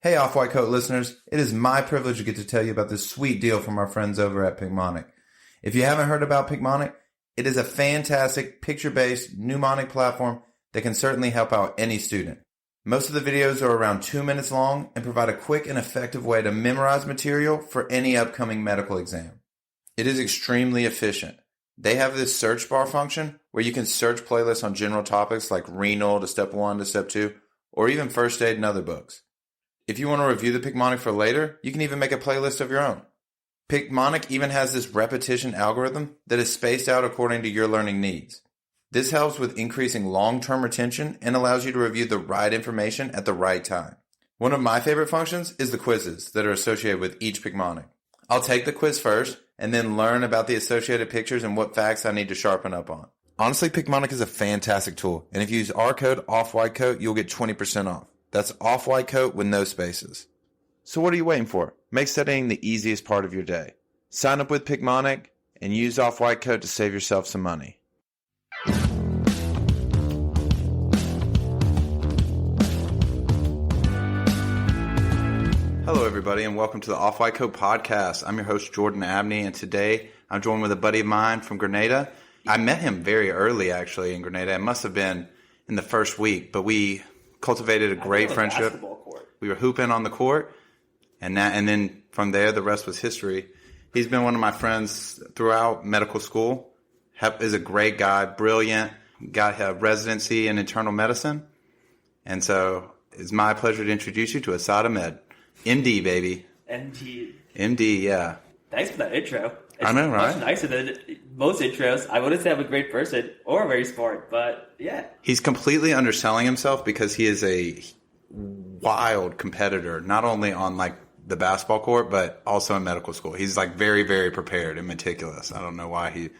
Hey Off-White Coat listeners, it is my privilege to get to tell you about this sweet deal from our friends over at Picmonic. If you haven't heard about Picmonic, it is a fantastic picture-based mnemonic platform that can certainly help out any student. Most of the videos are around 2 minutes long and provide a quick and effective way to memorize material for any upcoming medical exam. It is extremely efficient. They have this search bar function where you can search playlists on general topics like renal to step 1 to step 2, or even first aid and other books. If you want to review the Picmonic for later, you can even make a playlist of your own. Picmonic even has this repetition algorithm that is spaced out according to your learning needs. This helps with increasing long-term retention and allows you to review the right information at the right time. One of my favorite functions is the quizzes that are associated with each Picmonic. I'll take the quiz first and then learn about the associated pictures and what facts I need to sharpen up on. Honestly, Picmonic is a fantastic tool, and if you use our code OFFWHITECOAT, you'll get 20% off. That's off-white coat with no spaces. So what are you waiting for? Make studying the easiest part of your day. Sign up with Picmonic and use off-white coat to save yourself some money. Hello everybody and welcome to the Off-White Coat podcast. I'm your host Jordan Abney, and today I'm joined with a buddy of mine from Grenada. I met him very early actually in Grenada. It must have been in the first week, but we cultivated a great friendship. We were hooping on the court, and then from there, the rest was history. He's been one of my friends throughout medical school. Is a great guy, brilliant. Got a residency in internal medicine, and so it's my pleasure to introduce you to Asad Ahmed, MD, baby. MD, yeah. Thanks for that intro. I know, right? Much nicer than most intros. I wouldn't say I'm a great person or very smart, but yeah. He's completely underselling himself because he is a wild competitor, not only on like the basketball court, but also in medical school. He's like very, very prepared and meticulous. I don't know why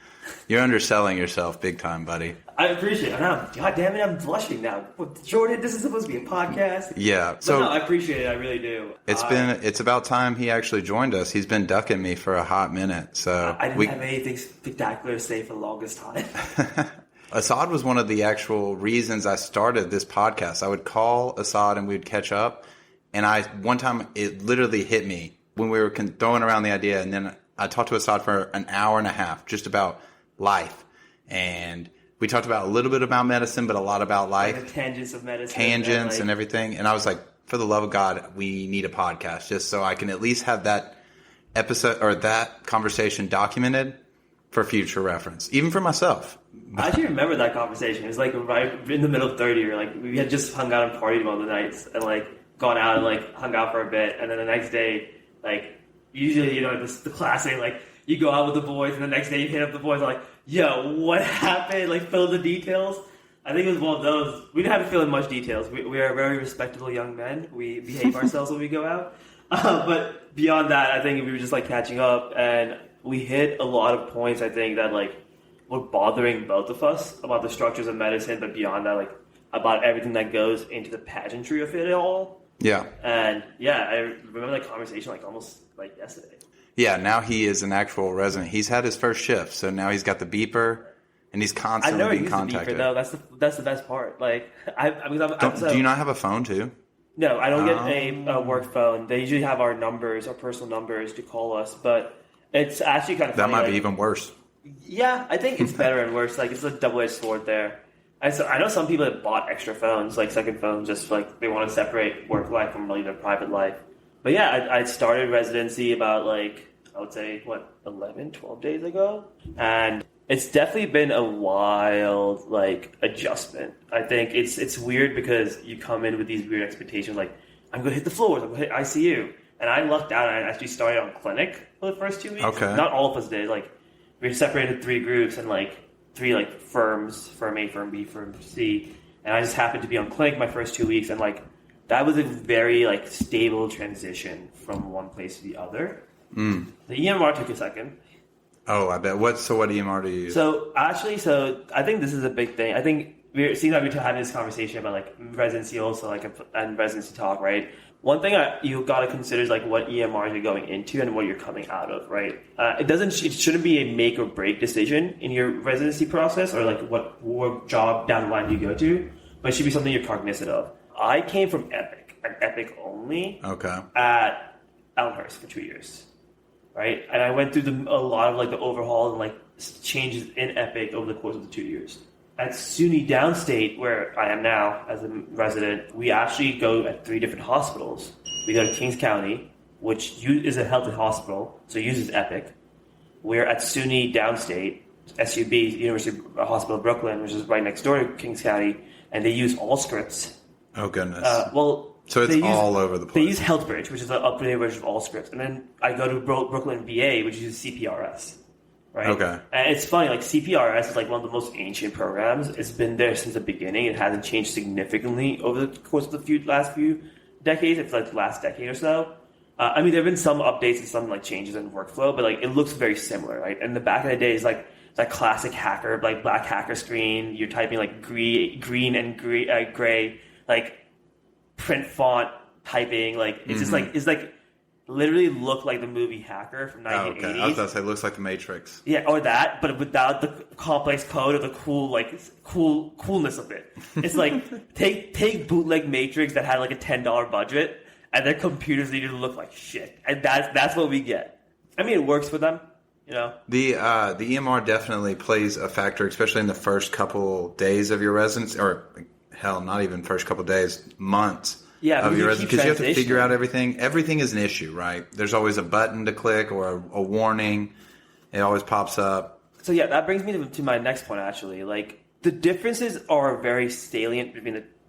you're underselling yourself big time, buddy. I appreciate it. God damn it, I'm blushing now. Jordan, this is supposed to be a podcast. Yeah. So no, I appreciate it. I really do. It's about time he actually joined us. He's been ducking me for a hot minute. So I didn't have anything spectacular to say for the longest time. Asad was one of the actual reasons I started this podcast. I would call Asad and we'd catch up. And one time it literally hit me when we were throwing around the idea. And then I talked to Asad for an hour and a half just about life. And we talked about a little bit about medicine, but a lot about life. Like the tangents of medicine. Tangents and everything. And I was like, for the love of God, we need a podcast just so I can at least have that episode or that conversation documented for future reference, even for myself. I actually remember that conversation. It was like right in the middle of third year. Like we had just hung out and partied one of the nights and like gone out and like hung out for a bit. And then the next day, like usually, the classic, like you go out with the boys and the next day you hit up the boys like, yo, what happened? Like fill the details. I think it was one of those. We didn't have to fill in much details. We are very respectable young men. We behave ourselves when we go out. But beyond that, I think we were just like catching up and we hit a lot of points, I think, that like were bothering both of us about the structures of medicine, but beyond that, like about everything that goes into the pageantry of it all. Yeah. And yeah, I remember that conversation like almost like yesterday. Yeah, now he is an actual resident. He's had his first shift, so now he's got the beeper, and he's constantly being contacted. The beeper, though. That's the best part. Like, do you not have a phone too? No, I don't get a work phone. They usually have our numbers, our personal numbers, to call us, but it's actually kind of funny. That might be even worse. Yeah, I think it's better and worse. Like, it's a double-edged sword there. I know some people that bought extra phones, like second phones, just like they want to separate work life from really their private life. But yeah, I started residency about like, I would say, 11, 12 days ago. And it's definitely been a wild like adjustment. I think it's weird because you come in with these weird expectations like, I'm going to hit the floors, I'm going to hit ICU. And I lucked out and I actually started on clinic for the first 2 weeks. Okay. Not all of us did. Like, we were separated into 3 groups and like 3 like firms, firm A, firm B, firm C. And I just happened to be on clinic my first 2 weeks, and like that was a very like stable transition from one place to the other. The EMR took a second. Oh, I bet. What EMR do you use? So I think this is a big thing. I think it seems like we're having this conversation about like residency also, like and residency talk, right? One thing you got to consider is like what EMRs you're going into and what you're coming out of, right? It shouldn't be a make or break decision in your residency process or like what job down the line you go to, but it should be something you're cognizant of. I came from Epic, an Epic only Okay. at Elmhurst for 2 years, right? And I went through a lot of like the overhaul and like changes in Epic over the course of the 2 years. At SUNY Downstate, where I am now as a resident, we actually go at 3 different hospitals. We go to Kings County, which is a healthy hospital, so uses Epic. We're at SUNY Downstate, SUB, University Hospital of Brooklyn, which is right next door to Kings County, and they use Allscripts. Oh, goodness. So it's all over the place. They use HealthBridge, which is an upgraded version of Allscripts. And then I go to Brooklyn VA, which uses CPRS. Right? Okay. And it's funny, like CPRS is like one of the most ancient programs. It's been there since the beginning. It hasn't changed significantly over the course of the last few decades. It's like the last decade or so. I mean, there have been some updates and some like changes in workflow, but like it looks very similar, right? And the back in the day is like that classic hacker, like black hacker screen. You're typing like green and gray, like print font typing. Like it's just like it's like literally look like the movie Hacker from 1980s. Oh, okay. I was about to say, it looks like the Matrix. Yeah, or that, but without the complex code or the coolness of it. It's like take bootleg Matrix that had like a $10 budget, and their computers needed to look like shit, and that's what we get. I mean, it works for them, you know. The EMR definitely plays a factor, especially in the first couple days of your residency, or hell, not even first couple days, months. Yeah, of your resume, because you have to figure out everything. Everything is an issue, right? There's always a button to click or a warning. It always pops up. So yeah, that brings me to my next point. Actually, like the differences are very salient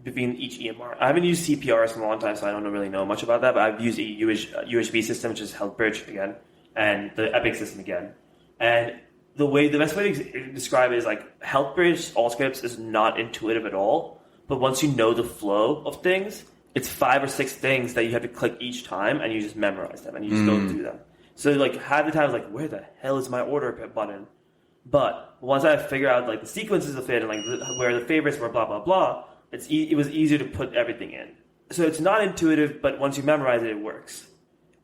between each EMR. I haven't used CPRS in a long time, so I don't really know much about that. But I've used a USB system, which is HealthBridge again, and the Epic system again. And the best way to describe it is like HealthBridge Allscripts is not intuitive at all. But once you know the flow of things, it's 5 or 6 things that you have to click each time, and you just memorize them, and you just go through them. So, like, half the time, it's like, where the hell is my order button? But once I figure out, like, the sequences of it and, like, where the favorites were, blah, blah, blah, it was easier to put everything in. So it's not intuitive, but once you memorize it, it works.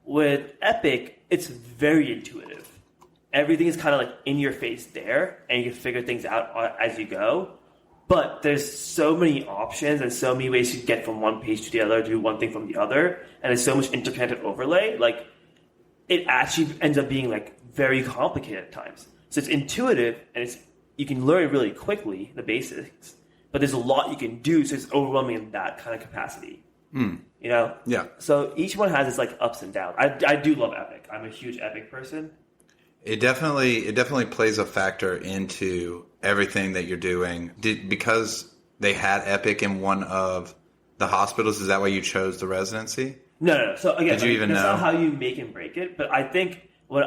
With Epic, it's very intuitive. Everything is kind of, like, in your face there, and you can figure things out as you go. But there's so many options and so many ways to get from one page to the other, do one thing from the other, and there's so much interconnected overlay. Like, it actually ends up being like very complicated at times. So it's intuitive and you can learn it really quickly, the basics. But there's a lot you can do, so it's overwhelming in that kind of capacity. You know? Yeah. So each one has its like ups and downs. I do love Epic. I'm a huge Epic person. It definitely plays a factor into everything that you're doing. Because they had Epic in one of the hospitals, is that why you chose the residency? No. So again, did you even that's know? not how you make and break it. But I think we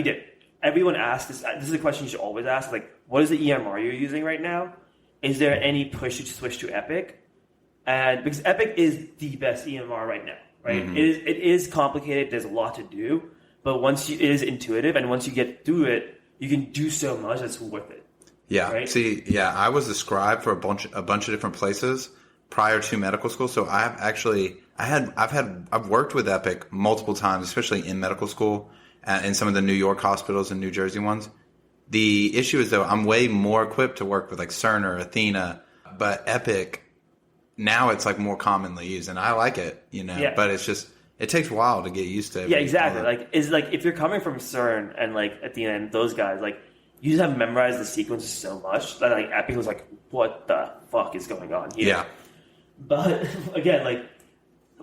did. Everyone asked this. This is a question you should always ask. Like, what is the EMR you're using right now? Is there any push to switch to Epic? And because Epic is the best EMR right now, right? Mm-hmm. It is complicated. There's a lot to do. But it is intuitive, and once you get through it, you can do so much that's worth it. Yeah. Right? See, yeah, I was a scribe for a bunch of different places prior to medical school. So I've worked with Epic multiple times, especially in medical school in some of the New York hospitals and New Jersey ones. The issue is though, I'm way more equipped to work with like Cerner, Athena, but Epic now it's like more commonly used, and I like it, you know. Yeah. But it's just. It takes a while to get used to. Yeah, exactly. Like, it's like if you're coming from CERN and like at the end, those guys, like you just have memorized the sequences so much that like Epic was like, what the fuck is going on here? Yeah. But again, like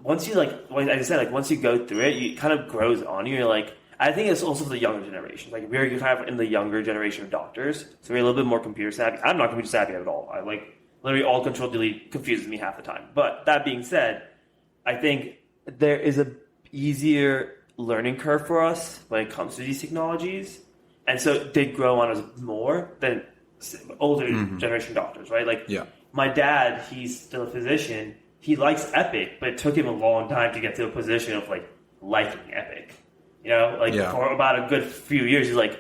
once you once you go through it, it kind of grows on you. You're like, I think it's also for the younger generation. Like we're kind of in the younger generation of doctors, so we're a little bit more computer savvy. I'm not computer savvy at all. I like literally all Control Delete confuses me half the time. But that being said, I think there is a easier learning curve for us when it comes to these technologies, and so they grow on us more than older generation doctors, right? Like, my dad, he's still a physician. He likes Epic, but it took him a long time to get to a position of like liking Epic. You know, like for about a good few years, he's like,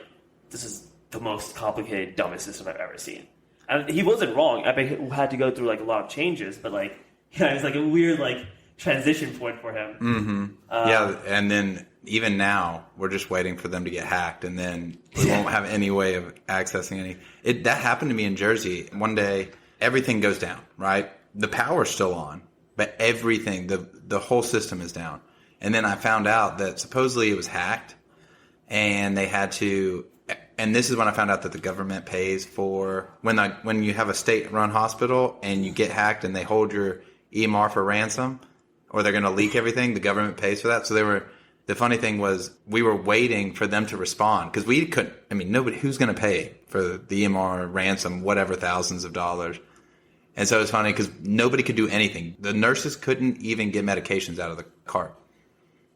"This is the most complicated, dumbest system I've ever seen." And he wasn't wrong. Epic had to go through like a lot of changes, but like, it's like a weird like transition point for him. And then even now we're just waiting for them to get hacked, and then we won't have any way of accessing any. That happened to me in Jersey. One day everything goes down, right? The power's still on, but everything, the whole system is down. And then I found out that supposedly it was hacked, and they had to. And this is when I found out that the government pays for when you have a state-run hospital and you get hacked and they hold your EMR for ransom, or they're going to leak everything. The government pays for that. So the funny thing was we were waiting for them to respond because we couldn't. I mean, nobody who's going to pay for the EMR ransom, whatever, thousands of dollars. And so it's funny because nobody could do anything. The nurses couldn't even get medications out of the cart.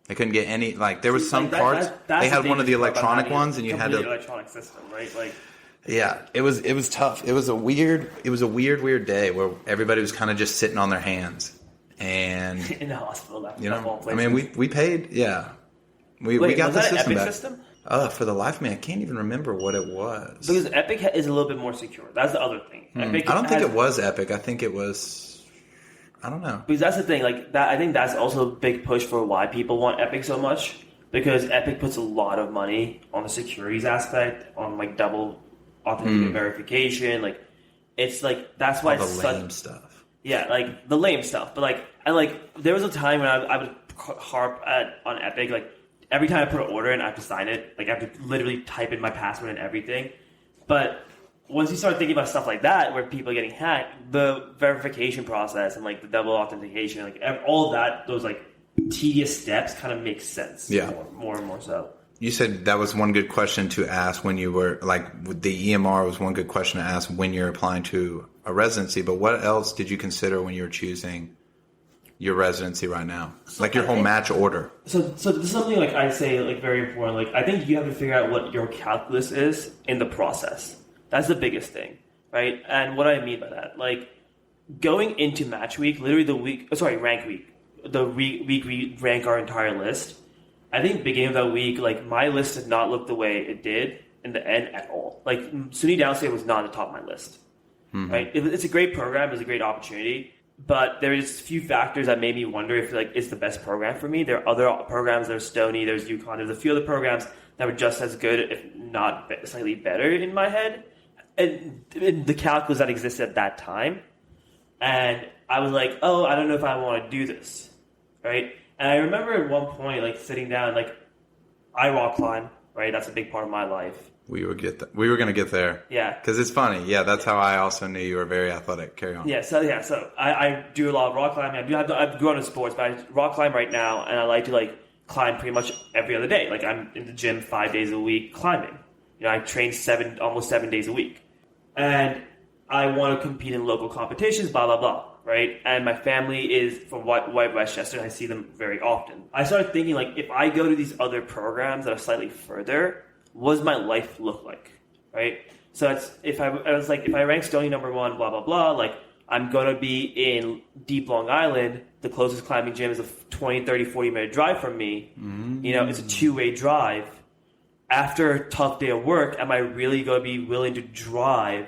They couldn't get any, like, there was some carts. They had one of the electronic ones, and you had to. Electronic system, right? Like, yeah, it was tough. It was a weird day where everybody was kind of just sitting on their hands and in the hospital. I mean, we paid, yeah. We got the system back. System? For the life of me, I can't even remember what it was. Because Epic is a little bit more secure. That's the other thing. Epic I don't think it was Epic. I think it was. I don't know. Because that's the thing. Like that, I think that's also a big push for why people want Epic so much. Because Epic puts a lot of money on the securities aspect, on like double authenticated verification. Like it's like that's why it's lame stuff. Yeah, like the lame stuff. But there was a time when I would harp on Epic. Like every time I put an order in, I have to sign it. Like I have to literally type in my password and everything. But once you start thinking about stuff like that, where people are getting hacked, the verification process and like the double authentication, like all of that, those like tedious steps kind of make sense. Yeah, more and more so. You said that was one good question to ask when you were like the EMR was one good question to ask when you're applying to a residency. But what else did you consider when you were choosing your residency right now? So like your whole match order. So this is something like I say like very important. Like I think you have to figure out what your calculus is in the process. That's the biggest thing, right? And what I mean by that, like going into match week, literally rank week, the week we rank our entire list. I think beginning of that week, like my list did not look the way it did in the end at all. Like SUNY Downstate was not at the top of my list, right? It's a great program, it's a great opportunity, but there's a few factors that made me wonder if like it's the best program for me. There are other programs, there's Stony, there's UConn, there's a few other programs that were just as good, if not slightly better in my head. And the calculus that existed at that time. And I was like, oh, I don't know if I want to do this, right? And I remember at one point, like, sitting down, like, I rock climb, right? That's a big part of my life. We were going to get there. Yeah. Because it's funny. Yeah, that's how I also knew you were very athletic. Carry on. So I do a lot of rock climbing. I've grown into sports, but I rock climb right now, and I like to, like, climb pretty much every other day. Like, I'm in the gym 5 days a week climbing. You know, I train almost 7 days a week. And I want to compete in local competitions, blah, blah, blah, right? And my family is from White Westchester, and I see them very often. I started thinking, like, if I go to these other programs that are slightly further, what does my life look like, right? So if I rank Stony number one, blah, blah, blah, like, I'm going to be in deep Long Island. The closest climbing gym is a 20, 30, 40-minute drive from me. Mm-hmm. You know, it's a two-way drive. After a tough day of work, am I really going to be willing to drive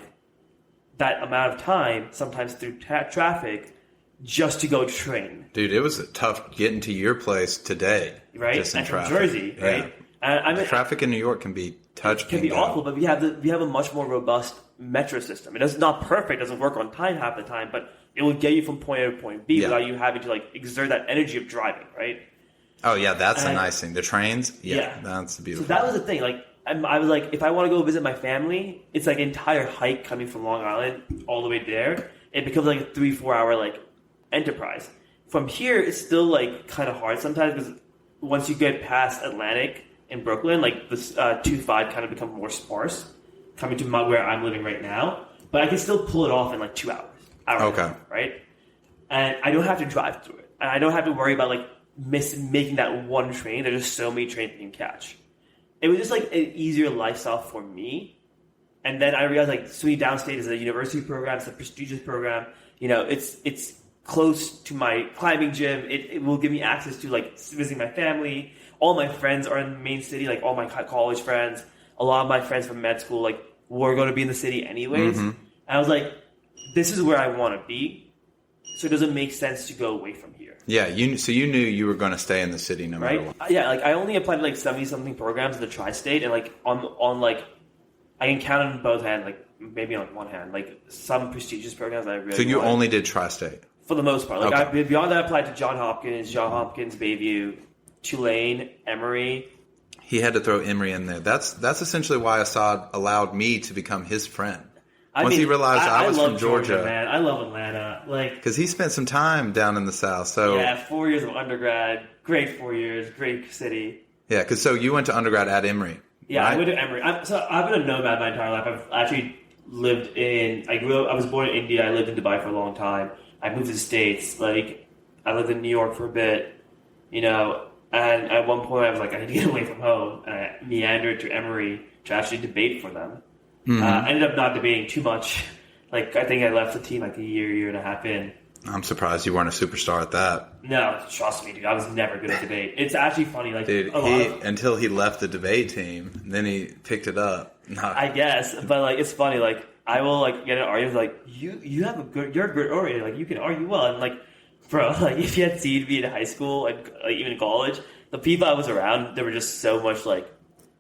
that amount of time, sometimes through traffic, just to go train? Dude, it was tough getting to your place today. Right? Just in and traffic. From Jersey, right? And the traffic in New York can be touched. It can be awful, but we have a much more robust metro system. It's not perfect, it doesn't work on time half the time, but it will get you from point A to point B without you having to like exert that energy of driving, right? Oh, yeah, that's a nice thing. The trains? Yeah, that's beautiful. So that was the thing. Like, I was like, if I want to go visit my family, it's like an entire hike coming from Long Island all the way there. It becomes like a 3-4 hour, like, enterprise. From here, it's still, like, kind of hard sometimes because once you get past Atlantic in Brooklyn, like, the 2-5 kind of become more sparse coming to where I'm living right now. But I can still pull it off in, like, 2 hours. Okay. Right? And I don't have to drive through it. And I don't have to worry about, like, making that one train. There's just so many trains you can catch. It was just like an easier lifestyle for me. And then I realized like SUNY Downstate is a university program, it's a prestigious program. You know, it's close to my climbing gym. It will give me access to like visiting my family. All my friends are in the main city, like all my college friends. A lot of my friends from med school, like, were going to be in the city anyways. Mm-hmm. And I was like, this is where I want to be. So it doesn't make sense to go away from here. Yeah, so you knew you were going to stay in the city no matter what. Yeah, like I only applied to like 70-something programs in the tri-state, and like on like I can count on both hands, like maybe on one hand, like some prestigious programs that I really. So you only did tri-state. For the most part. Like, Okay. beyond that, I applied to Johns Hopkins, Bayview, Tulane, Emory. He had to throw Emory in there. That's essentially why Asad allowed me to become his friend. Once he realized I was love from Georgia, man. I love Atlanta. Like, because he spent some time down in the South. So yeah, 4 years of undergrad, great 4 years, great city. yeah, because so you went to undergrad at Emory. Yeah, right? I went to Emory. I've been a nomad my entire life. I've actually lived in. I was born in India. I lived in Dubai for a long time. I moved to the States. Like, I lived in New York for a bit. And at one point I was like, I need to get away from home, and I meandered to Emory to actually debate for them. I ended up not debating too much. Like, I think I left the team like a year and a half in. I'm surprised you weren't a superstar at that. No, trust me, dude. I was never good at debate. It's actually funny. Like, Dude, until he left the debate team, then he picked it up. I guess, but like, it's funny. Like, I will like get an argument like, you're a good orator. Like, you can argue well. And like, bro, like, if you had seen me in high school and like, even in college, the people I was around, they were just so much like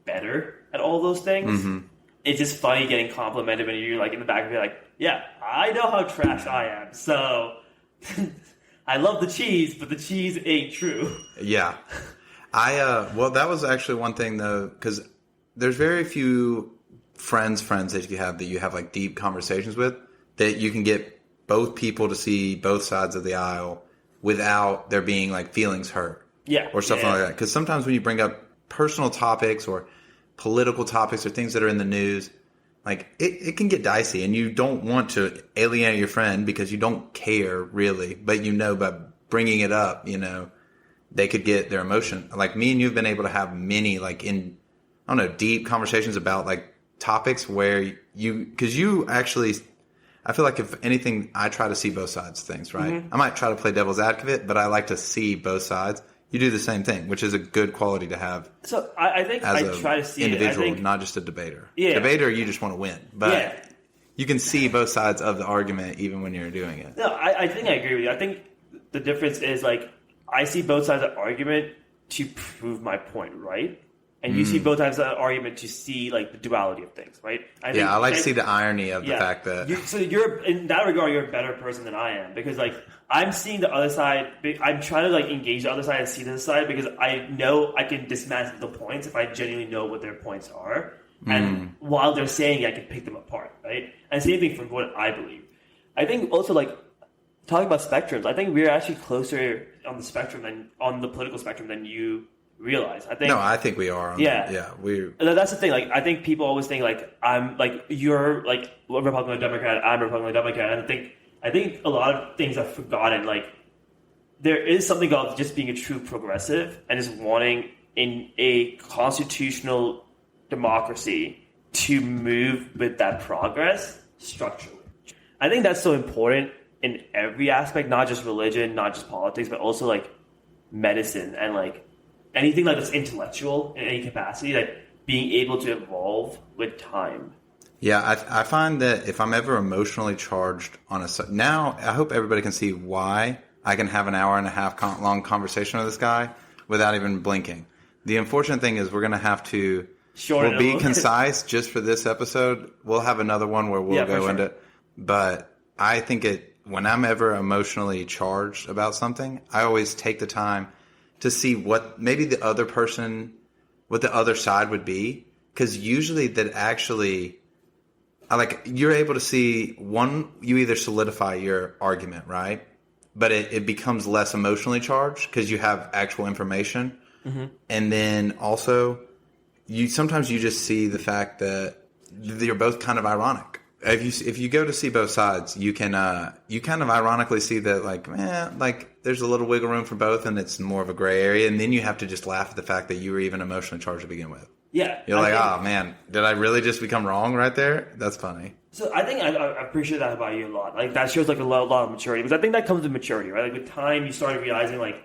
better at all those things. It's just funny getting complimented when you're like in the back of your like, yeah, I know how trash I am. So I love the cheese, but the cheese ain't true. Yeah. Well, that was actually one thing though, because there's very few friends that you have like deep conversations with, that you can get both people to see both sides of the aisle without there being like feelings hurt. Yeah. Or something like that. Because sometimes when you bring up personal topics or political topics or things that are in the news, like it can get dicey, and you don't want to alienate your friend because you don't care really, but by bringing it up, they could get their emotion. Like me and you have been able to have many deep conversations about like topics where because you actually, I feel like if anything, I try to see both sides of things, right? I might try to play devil's advocate, but I like to see both sides. You do the same thing, which is a good quality to have. So I think I try to see individual, not just a debater. Yeah. Debater, you just want to win, but you can see both sides of the argument even when you're doing it. No, I think I agree with you. I think the difference is like I see both sides of the argument to prove my point, right? And you see both sides of the argument to see like the duality of things, right? I like to see the irony of the fact that so you're in that regard, you're a better person than I am, because like I'm seeing the other side. I'm trying to like engage the other side and see the side, because I know I can dismantle the points if I genuinely know what their points are, and while they're saying it, I can pick them apart, right? And same thing for what I believe. I think also like talking about spectrums, I think we're actually closer on the spectrum than on the political spectrum than you realize. I think we are. That's the thing. Like, I think people always think like I'm like you're like a Republican or Democrat. I'm a Republican or Democrat. And I think a lot of things are forgotten. Like, there is something about just being a true progressive and just wanting in a constitutional democracy to move with that progress structurally. I think that's so important in every aspect, not just religion, not just politics, but also like medicine and like anything like that's intellectual in any capacity, like being able to evolve with time. Yeah, I find that if I'm ever emotionally charged on now, I hope everybody can see why I can have an hour and a half long conversation with this guy without even blinking. The unfortunate thing is we're going to have to we'll be concise just for this episode. We'll have another one where we'll go into it. But I think when I'm ever emotionally charged about something, I always take the time to see what maybe the other person, what the other side would be. Because usually that actually, you're able to see you either solidify your argument, right? But it becomes less emotionally charged because you have actual information. Mm-hmm. And then also, sometimes you just see the fact that you're both kind of ironic. If you go to see both sides, you can you kind of ironically see that there's a little wiggle room for both, and it's more of a gray area. And then you have to just laugh at the fact that you were even emotionally charged to begin with. Yeah, you're oh man, did I really just become wrong right there? That's funny. So I think I appreciate that about you a lot. Like, that shows like a lot of maturity, because I think that comes with maturity, right? Like, with time, you start realizing like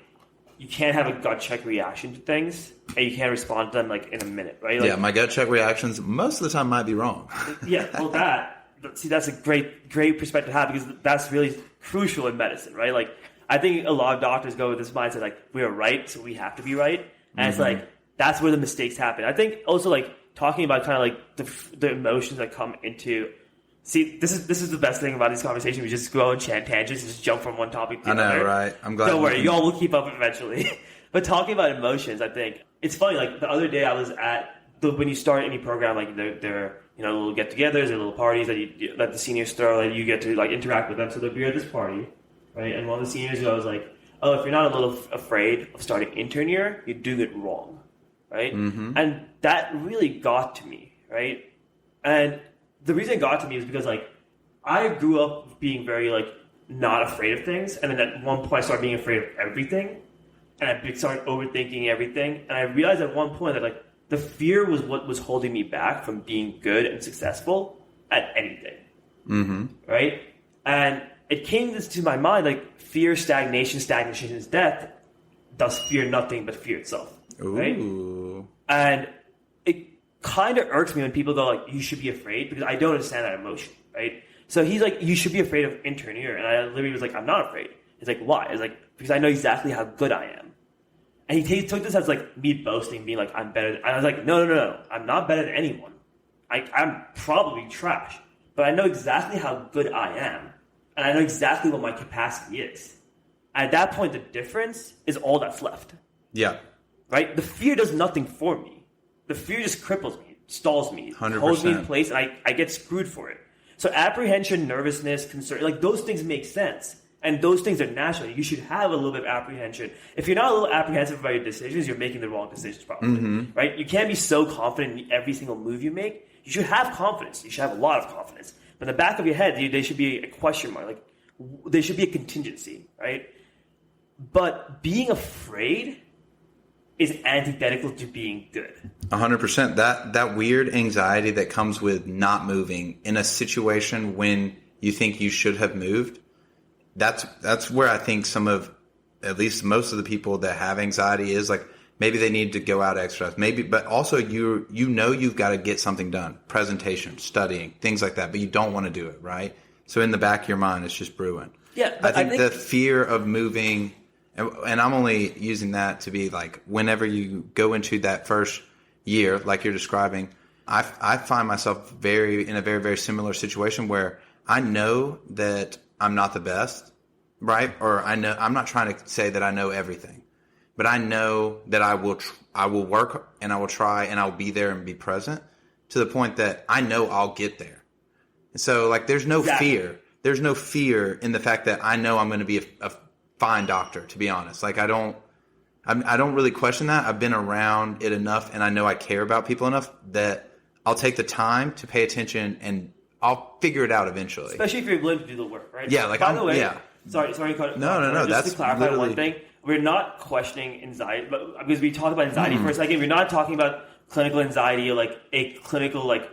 you can't have a gut check reaction to things, and you can't respond to them like in a minute, right? Like, yeah, my gut check reactions most of the time might be wrong. Yeah, well, that's a great perspective to have, because that's really crucial in medicine, right? Like, I think a lot of doctors go with this mindset like we're right, so we have to be right, and it's like that's where the mistakes happen. I think also like talking about kind of like the emotions that come into See, this is the best thing about these conversations. We just go and chant tangents, just jump from one topic to another. I know, right? I'm glad. Don't worry, y'all will keep up eventually. But talking about emotions, I think it's funny. Like the other day, I was when you start any program, like there little get-togethers or little parties that the seniors throw, and you get to like interact with them. So they'll be at this party, right? And one of the seniors goes like, "Oh, if you're not a little afraid of starting intern year, you're doing it wrong," right? Mm-hmm. And that really got to me, right? And the reason it got to me is because like I grew up being very like not afraid of things, and then at one point I started being afraid of everything, and I started overthinking everything, and I realized at one point that like the fear was what was holding me back from being good and successful at anything, right? And it came to my mind like fear, stagnation is death. Thus fear nothing but fear itself, right? Ooh. And it kind of irks me when people go like, you should be afraid, because I don't understand that emotion, right? So he's like, you should be afraid of intern year. And I literally was like, I'm not afraid. He's like, why? I was like, because I know exactly how good I am. And he took this as like me boasting, being like, I'm better. And I was like, no. I'm not better than anyone. I'm probably trash, but I know exactly how good I am. And I know exactly what my capacity is. At that point, the difference is all that's left. Yeah. Right? The fear does nothing for me. The fear just cripples me, stalls me, 100%. holds me in place, and I get screwed for it. So apprehension, nervousness, concern, like those things make sense. And those things are natural. You should have a little bit of apprehension. If you're not a little apprehensive about your decisions, you're making the wrong decisions probably. Right? You can't be so confident in every single move you make. You should have confidence. You should have a lot of confidence. But in the back of your head, there should be a question mark. Like, there should be a contingency, right? But being afraid is antithetical to being good. 100%. That weird anxiety that comes with not moving in a situation when you think you should have moved. That's where I think some of, at least most of the people that have anxiety is like, maybe they need to go out extra, maybe, but also you've got to get something done, presentation, studying, things like that, but you don't want to do it, right? So in the back of your mind, it's just brewing. Yeah, I think the fear of moving, and I'm only using that to be like, whenever you go into that first year, like you're describing, I find myself in a very, very similar situation where I know that I'm not the best, right? Or I know, I'm not trying to say that I know everything, but I know that I will work and I will try and I'll be there and be present to the point that I know I'll get there. And so like, there's no fear. There's no fear in the fact that I know I'm going to be a fine doctor, to be honest. Like I don't really question that. I've been around it enough and I know I care about people enough that I'll take the time to pay attention and I'll figure it out eventually. Especially if you're willing to do the work, right? Yeah, like by the way, yeah. Sorry. No. Just That's to clarify literally one thing, we're not questioning anxiety, but because we talked about anxiety for a second, we're not talking about clinical anxiety or like a clinical like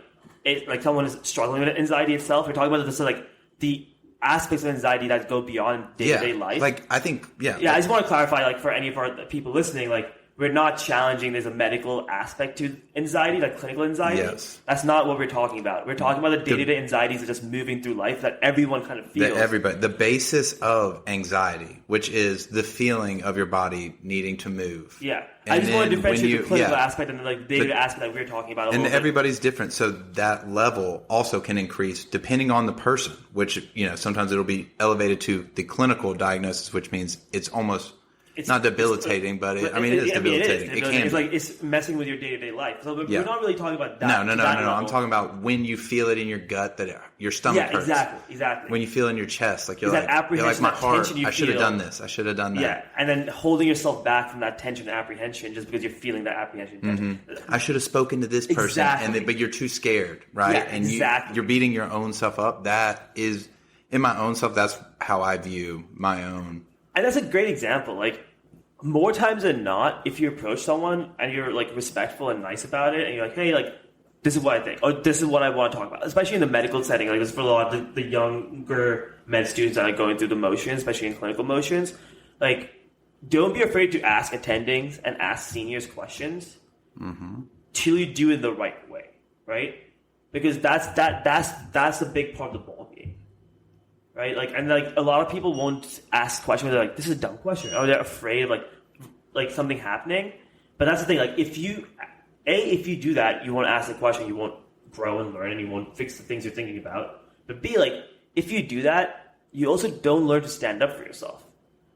someone is struggling with anxiety itself. We're talking about this like the aspects of anxiety that go beyond day-to-day life. Like I think I just want to clarify, like for any of our people listening, like we're not challenging there's a medical aspect to anxiety, like clinical anxiety. Yes. That's not what we're talking about. We're talking about the day-to-day anxieties of just moving through life that everyone kind of feels. The basis of anxiety, which is the feeling of your body needing to move. Yeah. And I just want to differentiate the clinical yeah. aspect and the like day-to-day aspect that we're talking about. And everybody's different, so that level also can increase depending on the person, which, sometimes it'll be elevated to the clinical diagnosis, which means it's almost... It's not debilitating, but it is debilitating. It can. It's like it's messing with your day-to-day life. So we're not really talking about that. No. I'm talking about when you feel it in your gut that your stomach hurts. Exactly. When you feel it in your chest, like you're like my heart. I should have done this. I should have done that. Yeah, and then holding yourself back from that tension and apprehension just because you're feeling that apprehension. Mm-hmm. I should have spoken to this person, but you're too scared, right? Yeah, and you're beating your own self up. That is, in my own self, that's how I view my own. And that's a great example. Like, more times than not, if you approach someone and you're like respectful and nice about it, and you're like, hey, like, this is what I think, or this is what I want to talk about, especially in the medical setting, like this for a lot of the younger med students that are going through the motions, especially in clinical motions, like, don't be afraid to ask attendings and ask seniors questions till you do it the right way, right? Because that's the big part of the ballgame. Right, like, and like a lot of people won't ask questions. They're like, "This is a dumb question," or they're afraid of like something happening. But that's the thing. Like, if you do that, you won't ask the question, you won't grow and learn, and you won't fix the things you're thinking about. But B, like, if you do that, you also don't learn to stand up for yourself.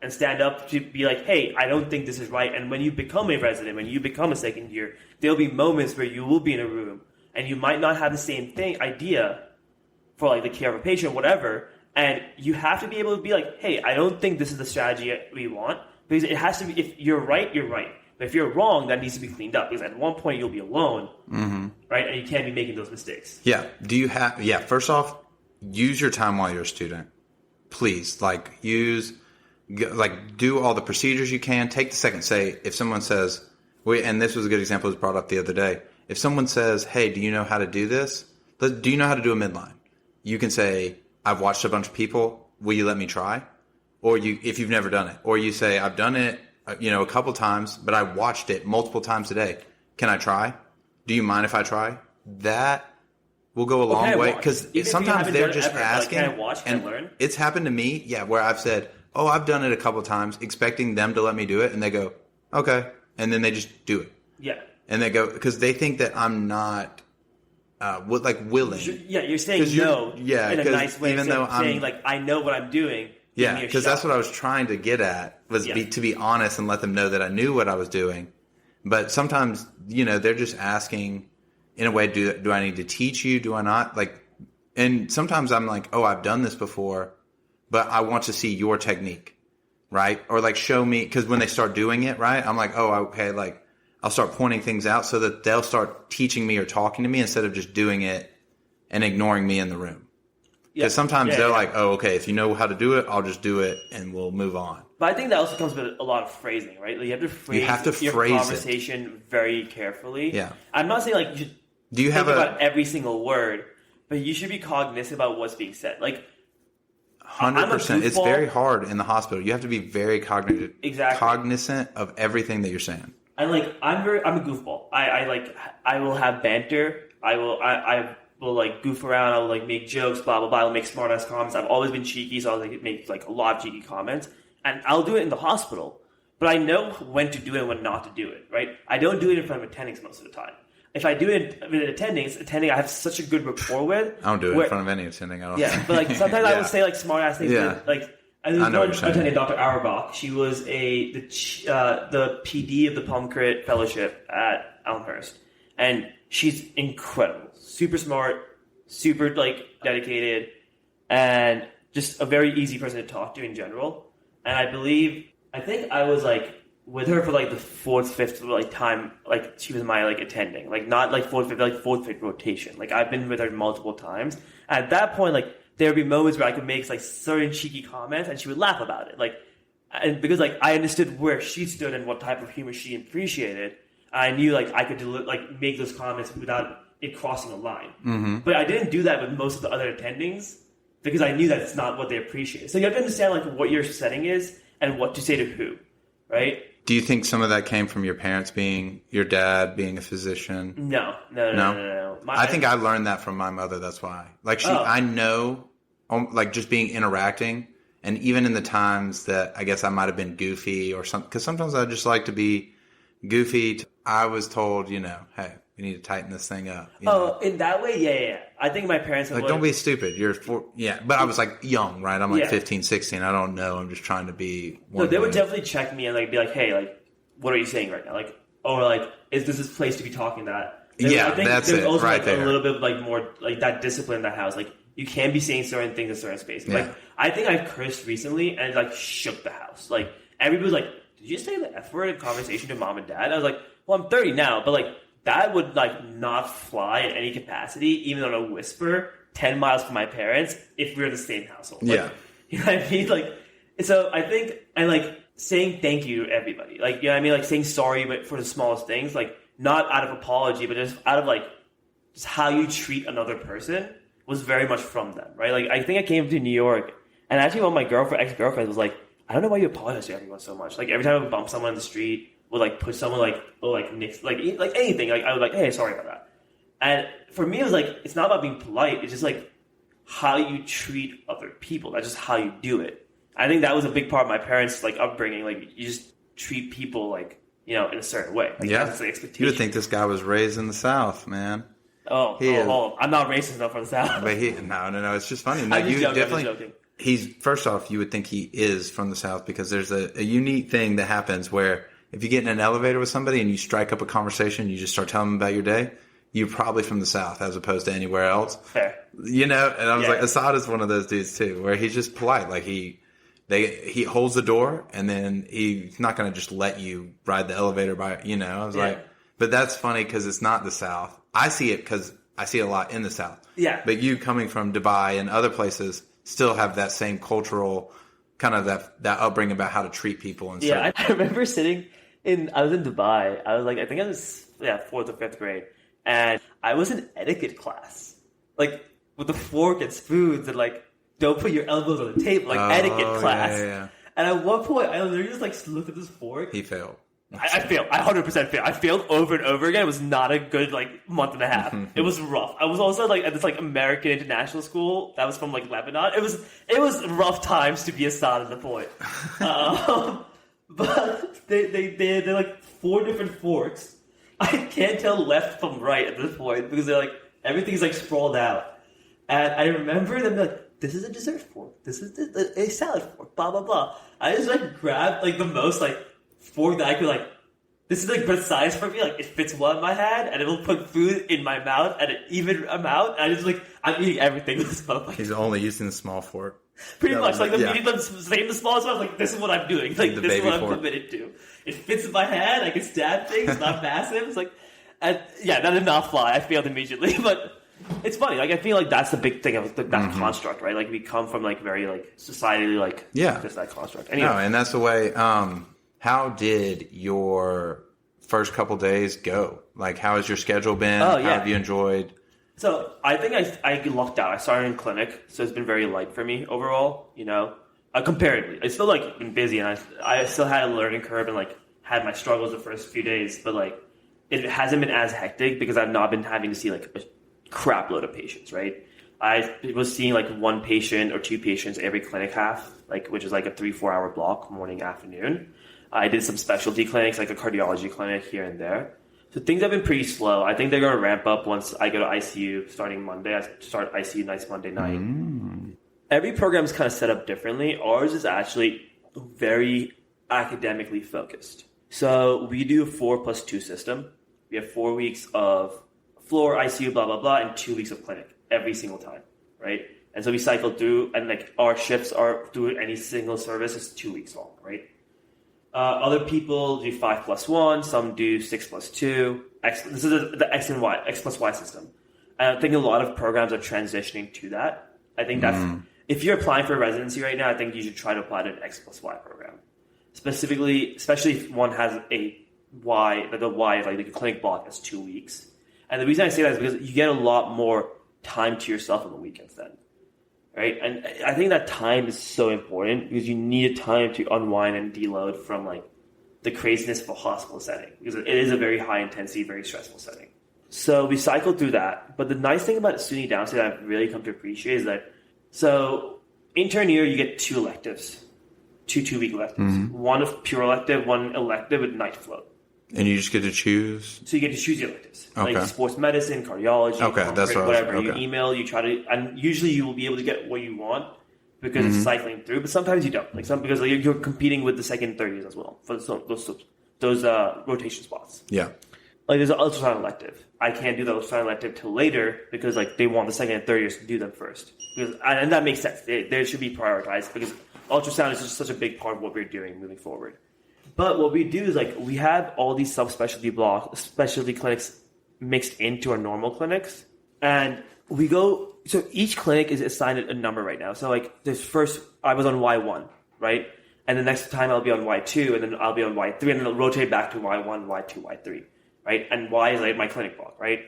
And stand up to be like, hey, I don't think this is right. And when you become a resident, when you become a second year, there'll be moments where you will be in a room and you might not have the same idea for like the care of a patient or whatever. And you have to be able to be like, hey, I don't think this is the strategy we want. Because it has to be, if you're right, you're right. But if you're wrong, that needs to be cleaned up. Because at one point you'll be alone, right? And you can't be making those mistakes. Yeah. First off, use your time while you're a student. Please, do all the procedures you can. Take the second. Say, if someone says, and this was a good example, it was brought up the other day. If someone says, hey, do you know how to do this? Do you know how to do a midline? You can say, I've watched a bunch of people. Will you let me try? Or if you've never done it. Or you say, I've done it, a couple times, but I watched it multiple times today. Can I try? Do you mind if I try? That will go a long way. Because sometimes they're just asking. Can I watch? Can I learn? It's happened to me, where I've said, oh, I've done it a couple times, expecting them to let me do it, and they go, okay, and then they just do it. Yeah. And they go, because they think that I'm not, willing. You're saying no in a nice way, even though saying, I know what I'm doing. Yeah, because that's what I was trying to get at, was to be honest and let them know that I knew what I was doing. But sometimes, they're just asking, in a way, do I need to teach you? Do I not? And sometimes I'm like, oh, I've done this before, but I want to see your technique, right? Or show me, because when they start doing it, right, I'm like, oh, okay, I'll start pointing things out so that they'll start teaching me or talking to me instead of just doing it and ignoring me in the room. Because sometimes they're like, oh, okay, if you know how to do it, I'll just do it and we'll move on. But I think that also comes with a lot of phrasing, right? You have to phrase your conversation very carefully. Yeah. I'm not saying you should think about every single word, but you should be cognizant about what's being said. 100%. It's very hard in the hospital. You have to be very cognizant of everything that you're saying. And I'm a goofball. I will have banter. I will goof around. I will make jokes, blah blah blah. I'll make smart ass comments. I've always been cheeky, so I'll make a lot of cheeky comments. And I'll do it in the hospital, but I know when to do it and when not to do it. Right? I don't do it in front of attendings most of the time. If I do it with attending I have such a good rapport with. I don't do it in front of any attending. I don't. Yeah, but sometimes I will say smart ass things. Yeah. And there was one attending, Dr. Auerbach. She was the PD of the Palm-Crit Fellowship at Elmhurst, and she's incredible, super smart, super dedicated, and just a very easy person to talk to in general. And I think I was with her for the fourth, fifth time. She was my attending, not fourth, fifth, fourth, fifth rotation. I've been with her multiple times. And at that point, there would be moments where I could make certain cheeky comments, and she would laugh about it. And because I understood where she stood and what type of humor she appreciated, I knew I could make those comments without it crossing a line. Mm-hmm. But I didn't do that with most of the other attendings because I knew that it's not what they appreciate. So you have to understand what your setting is and what to say to who, right? Do you think some of that came from your parents your dad being a physician? No. I think I learned that from my mother. That's why. I know, just interacting, and even in the times that I guess I might have been goofy or something, because sometimes I just like to be goofy. I was told, hey, we need to tighten this thing up. In that way, yeah. I think my parents would don't be stupid. But I was young, right? I'm 15, 16. I don't know. I'm just trying to be. No, they would definitely check me and be like, hey, what are you saying right now? Is this place to be talking that? I think that's there's it. Also right there. A little bit more that discipline in that house. You can't be saying certain things in certain spaces. Yeah. I think I cursed recently and shook the house. Everybody was like, did you say the F word in conversation to mom and dad? I was like, well, I'm 30 now, but that would not fly in any capacity, even on a whisper, 10 miles from my parents if we were in the same household. You know what I mean? So I think, and saying thank you to everybody. You know what I mean? Saying sorry but for the smallest things, not out of apology, but just out of just how you treat another person was very much from them, right? I think I came to New York, and actually one of my ex-girlfriends was I don't know why you apologize to everyone so much. Every time I would bump someone on the street, would push someone Nick's, anything, I would hey, sorry about that. And for me, it was it's not about being polite. It's just how you treat other people. That's just how you do it. I think that was a big part of my parents' upbringing. You just treat people in a certain way. That's the expectation. You would think this guy was raised in the South, man. I'm not racist enough for the South. But no. It's just funny. No, I'm just you joking, definitely. I'm just joking. He's first off, you would think he is from the South because there's a unique thing that happens where if you get in an elevator with somebody and you strike up a conversation, you just start telling them about your day. You're probably from the South as opposed to anywhere else. Fair. And I was like, Asad is one of those dudes too, where he's just polite. Like he holds the door and then he's not going to just let you ride the elevator by. I was like, but that's funny because it's not the South. I see it because I see it a lot in the South. Yeah. But you coming from Dubai and other places still have that same cultural kind of that upbringing about how to treat people and stuff. I remember I was in Dubai. I was like, I think I was 4th or 5th grade, and I was in etiquette class, like with the fork and spoons and like don't put your elbows on the table, like etiquette class. Yeah. And at one point, I literally just like looked at this fork. He failed. I failed. I 100% failed. I failed over and over again. It was not a good month and a half. It was rough. I was also at this American international school that was from Lebanon. It was rough times to be Asad at the point. But they're like 4 different forks. I can't tell left from right at this point because they're like everything's like sprawled out. And I remember them like, this is a dessert fork. This is a salad fork. Blah blah blah. I just grabbed the most fork that I could this is good size for me, it fits well in my hand and it'll put food in my mouth at an even amount. And I just I'm eating everything with this mouth. He's only using the small fork. Pretty much the medium, the same, the smallest one. This is what I'm doing. This is what I'm committed to. It fits in my hand. I can stab things. It's not massive. It's that did not fly. I failed immediately, but. It's funny, I feel that's the big thing of that construct, right? We come from very societally just that construct. Anyway. No, and that's the way. How did your first couple days go? How has your schedule been? How have you enjoyed? So I think I lucked out. I started in clinic, so it's been very light for me overall. Comparatively, it's still been busy, and I still had a learning curve and had my struggles the first few days, but it hasn't been as hectic because I've not been having to see a crap load of patients, right? I was seeing 1 patient or 2 patients every clinic half, which is a 3-4 hour block, morning, afternoon. I did some specialty clinics, a cardiology clinic here and there. So things have been pretty slow. I think they're going to ramp up once I go to ICU starting Monday. I start ICU nights Monday night. Every program is kind of set up differently. Ours is actually very academically focused. So we do a 4+2 system. We have 4 weeks of floor, ICU, blah, blah, blah, and 2 weeks of clinic every single time, right? And so we cycle through, and our shifts are through any single service is 2 weeks long, right? Other people do 5+1, some do 6+2. This is the X and Y, X plus Y system. And I think a lot of programs are transitioning to that. I think that's, if you're applying for a residency right now, I think you should try to apply to an X plus Y program. Especially if one has a Y, the Y, the clinic block is 2 weeks. And the reason I say that is because you get a lot more time to yourself on the weekends then, right? And I think that time is so important because you need a time to unwind and deload from the craziness of a hospital setting because it is a very high intensity, very stressful setting. So we cycled through that. But the nice thing about SUNY Downstate that I've really come to appreciate is that, so intern year, you get 2 electives, 2 2-week electives, one of pure elective, one elective with night float. And you just get to choose? So you get to choose your electives. Okay. Sports medicine, cardiology, that's right. Whatever. Okay. You email, you try to, and usually you will be able to get what you want because it's cycling through, but sometimes you don't. Because you're competing with the second and third years as well for those rotation spots. Yeah. There's an ultrasound elective. I can't do the ultrasound elective till later because they want the second and third years to do them first. And that makes sense. They should be prioritized because ultrasound is just such a big part of what we're doing moving forward. But what we do is we have all these subspecialty specialty clinics mixed into our normal clinics. And we go, so each clinic is assigned a number right now. So this first, I was on Y1, right? And the next time I'll be on Y2 and then I'll be on Y3 and then it'll rotate back to Y1, Y2, Y3, right? And Y is my clinic block, right?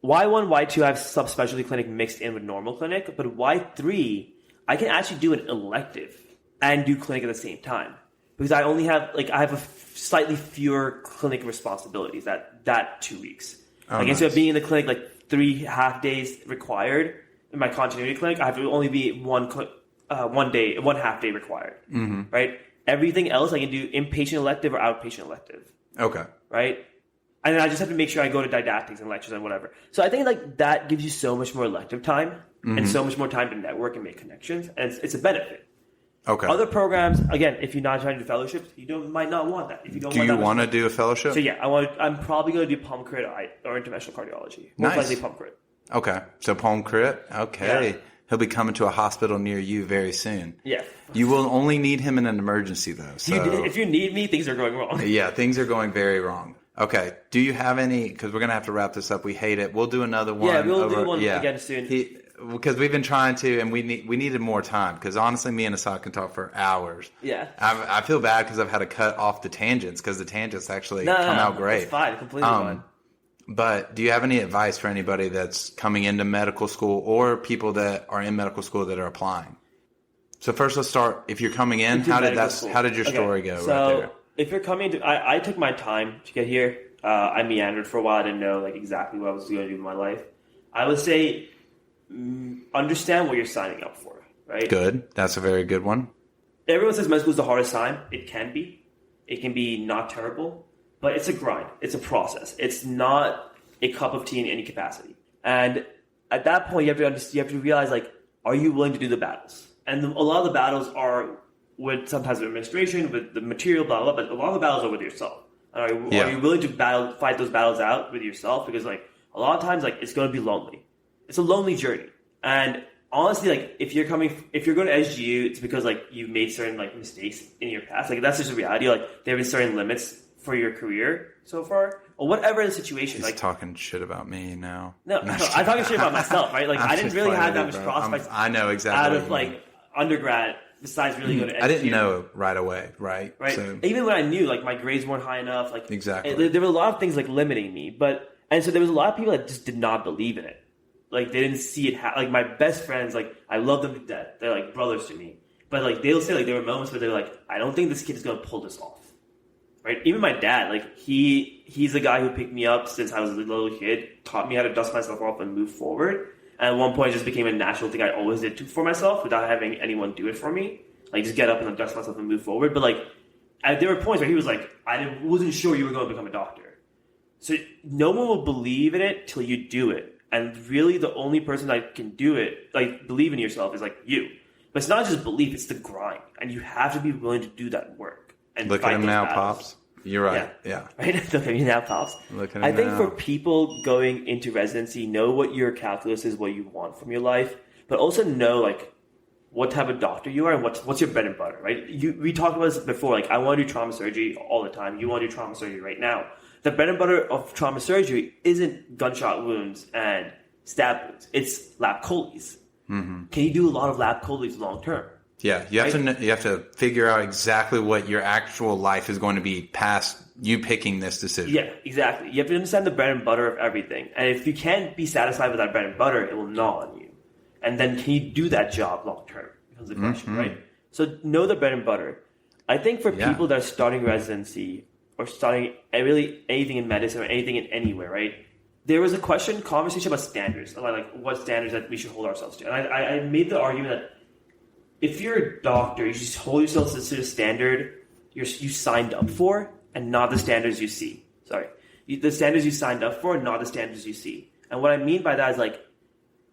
Y1, Y2 I have subspecialty clinic mixed in with normal clinic, but Y3, I can actually do an elective and do clinic at the same time. Because I only have, I have slightly fewer clinic responsibilities that 2 weeks. Instead of being in the clinic 3 half days required in my continuity clinic, I have to only be one half day required. Right? Everything else I can do inpatient elective or outpatient elective. Okay. Right? And then I just have to make sure I go to didactics and lectures and whatever. So I think like that gives you so much more elective time and so much more time to network and make connections. And it's a benefit. Okay. Other programs, again, if you're not trying to do fellowships, might not want that. If you don't do you want to do a fellowship? So yeah, I'm probably going to do pulm crit or interventional cardiology. Most likely pulm crit. Okay. So pulm crit. Okay. Yeah. He'll be coming to a hospital near you very soon. Yeah. You will only need him in an emergency though. So if you need me, things are going wrong. Yeah, things are going very wrong. Okay. Do you have any? Because we're gonna have to wrap this up. We hate it. We'll do another one. Yeah, we'll do one again soon. Because we've been trying to, and we needed more time. Because honestly, me and Asad can talk for hours. Yeah. I feel bad because I've had to cut off the tangents because the tangents actually come out great. It's fine, completely fine. But do you have any advice for anybody that's coming into medical school or people that are in medical school that are applying? So first, let's start. If you're coming in, how did your story go? So right there? If you're coming to, I took my time to get here. I meandered for a while. I didn't know like exactly what I was going to do with my life. I would say understand what you're signing up for. Right. Good. That's a very good one. Everyone says med school is the hardest time. It can be. It can be not terrible, but it's a grind. It's a process. It's not a cup of tea in any capacity. And at that point, you have to realize like, are you willing to do the battles? And a lot of the battles are with sometimes with administration, with the material, blah, blah, blah, but a lot of the battles are with yourself. And are you willing to fight those battles out with yourself? Because like a lot of times, like it's going to be lonely. It's a lonely journey. And honestly, like if you're going to SGU, it's because like you've made certain like mistakes in your past. Like that's just a reality. Like there have been certain limits for your career so far, or whatever the situation. He's like talking shit about me now. No, I'm talking shit about myself, right? Like I didn't really have that much prospects. I know exactly out of like undergrad. Besides really going to SGU. I didn't know right away, right? Right. So, even when I knew, like my grades weren't high enough, like exactly, there were a lot of things like limiting me. And so there was a lot of people that just did not believe in it. Like they didn't see it. Like my best friends, like I love them to death. They're like brothers to me. But like they'll say like there were moments where they're like, I don't think this kid is going to pull this off. Right. Even my dad, like he's the guy who picked me up since I was a little kid, taught me how to dust myself off and move forward. And at one point, it just became a natural thing I always did for myself without having anyone do it for me. Like, just get up and dust myself and move forward. But, like, there were points where he was like, I wasn't sure you were going to become a doctor. So no one will believe in it till you do it. And really, the only person that can do it, like, believe in yourself is, like, you. But it's not just belief, it's the grind. And you have to be willing to do that work. And look at him now, Pops. You're right. Yeah. Right? Look at me now, Pops. Look at him I think now. for people going into residency, know what your calculus is, what you want from your life. But also know, like, what type of doctor you are and what's your bread and butter, right? We talked about this before, like I want to do trauma surgery all the time. You want to do trauma surgery right now. The bread and butter of trauma surgery isn't gunshot wounds and stab wounds. It's lap choles. Mm-hmm. Can you do a lot of lap choles long term? Yeah, you have to figure out exactly what your actual life is going to be past you picking this decision. Yeah, exactly. You have to understand the bread and butter of everything. And if you can't be satisfied with that bread and butter, it will gnaw on you. And then can you do that job long term? Becomes the question, right? So know the bread and butter. I think for people that are starting residency or starting really anything in medicine or anything in anywhere, right? There was a conversation about standards, about like what standards that we should hold ourselves to. And I made the argument that if you're a doctor, you should hold yourself to the standard you signed up for and not the standards you see. The standards you signed up for and not the standards you see. And what I mean by that is like,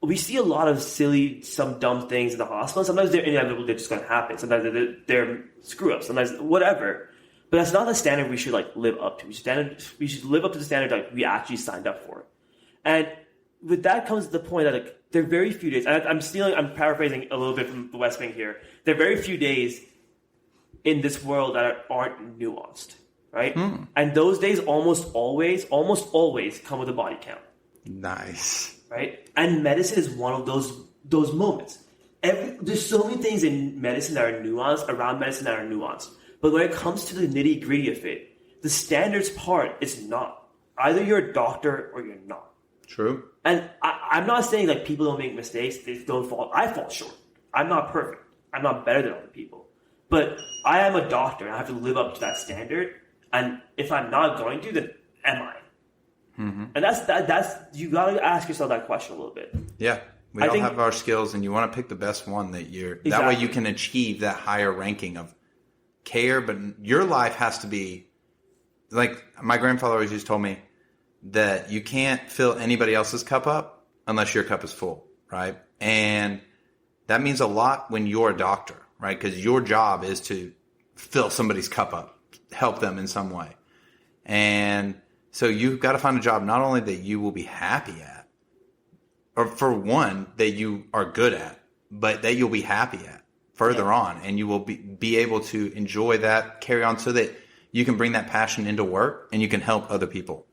we see a lot of some dumb things in the hospital. Sometimes they're inevitable, they're just going to happen. Sometimes they're screw-ups. Sometimes whatever. But that's not the standard we should like live up to. We should live up to the standard like we actually signed up for. And with that comes the point that like there are very few days. And I'm paraphrasing a little bit from the West Wing here. There are very few days in this world that aren't nuanced, right? And those days almost always come with a body count. Nice. Right? And medicine is one of those moments. There's so many things in medicine that are nuanced, around medicine that are nuanced. But when it comes to the nitty gritty of it, the standards part is not. Either you're a doctor or you're not. True. And I'm not saying like people don't make mistakes, they don't fall. I fall short. I'm not perfect. I'm not better than other people. But I am a doctor and I have to live up to that standard. And if I'm not going to, then am I? Mm-hmm. And that's you got to ask yourself that question a little bit. Yeah, we all have our skills, and you want to pick the best one that exactly. That way you can achieve that higher ranking of care. But your life has to be like my grandfather always just told me: that you can't fill anybody else's cup up unless your cup is full, right? And that means a lot when you're a doctor, right? Because your job is to fill somebody's cup up, help them in some way. And so you've got to find a job not only that you will be happy at, or for one, that you are good at, but that you'll be happy at further on. And you will be able to enjoy that, carry on, so that you can bring that passion into work and you can help other people.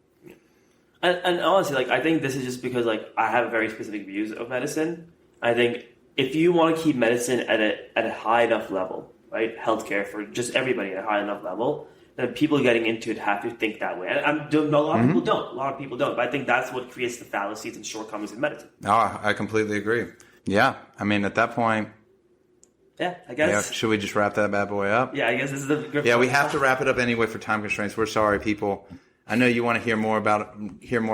And honestly, like, I think this is just because, like, I have very specific views of medicine. I think if you want to keep medicine at a high enough level, right, healthcare for just everybody at a high enough level, then people getting into it have to think that way. And a lot of people don't. A lot of people don't. But I think that's what creates the fallacies and shortcomings in medicine. Oh, I completely agree. Yeah. I mean, at that point... Yeah, I guess. Yeah, should we just wrap that bad boy up? Yeah, I guess this is the good Yeah, we have to wrap it up anyway for time constraints. We're sorry, people. I know you want to hear more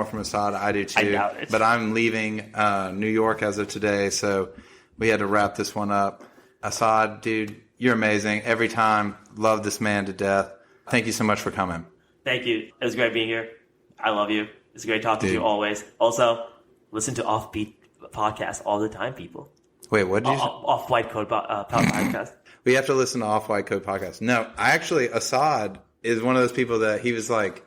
from Asad. I do too. I doubt it. But I'm leaving New York as of today, so we had to wrap this one up. Asad, dude, you're amazing. Every time, love this man to death. Thank you so much for coming. Thank you. It was great being here. I love you. It's great talking to you always. Also, listen to Offbeat podcast all the time, people. Wait, what did you say? Off-White Code podcast. We have to listen to Off-White Code podcast. No, Asad is one of those people that he was like,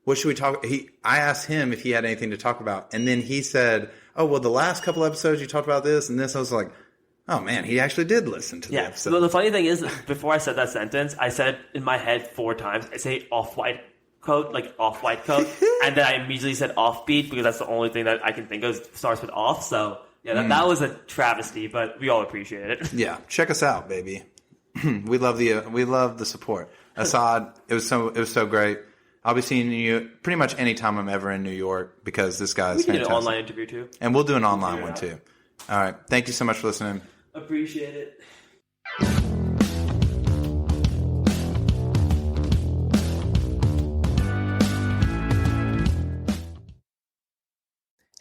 what should we talk? I asked him if he had anything to talk about. And then he said, oh, well, the last couple episodes you talked about this and this. I was like, oh, man, he actually did listen to the episode. Well, the funny thing is, before I said that sentence, I said it in my head 4 times. I say Off-White Code, like Off-White Code. And then I immediately said Offbeat because that's the only thing that I can think of starts with off. So, yeah, that was a travesty, but we all appreciate it. Yeah, check us out, baby. we love the support. Asad, it was so great. I'll be seeing you pretty much anytime I'm ever in New York because this guy is fantastic. We can do an online interview too. And we'll do an online one too. All right. Thank you so much for listening. Appreciate it.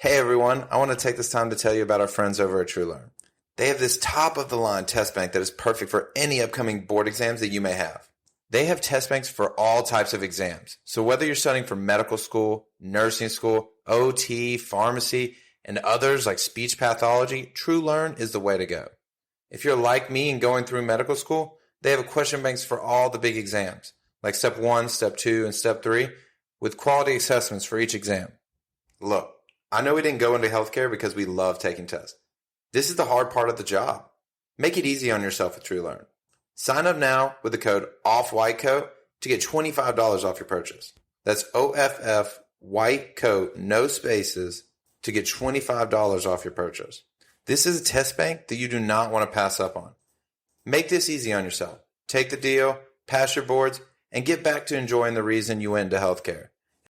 Hey everyone, I want to take this time to tell you about our friends over at TrueLearn. They have this top-of-the-line test bank that is perfect for any upcoming board exams that you may have. They have test banks for all types of exams. So whether you're studying for medical school, nursing school, OT, pharmacy, and others like speech pathology, TrueLearn is the way to go. If you're like me and going through medical school, they have question banks for all the big exams, like Step 1, Step 2, and Step 3, with quality assessments for each exam. Look, I know we didn't go into healthcare because we love taking tests. This is the hard part of the job. Make it easy on yourself with TrueLearn. Sign up now with the code OFFWHITECOAT to get $25 off your purchase. That's OFF white coat, no spaces, to get $25 off your purchase. This is a test bank that you do not want to pass up on. Make this easy on yourself. Take the deal, pass your boards, and get back to enjoying the reason you went into healthcare.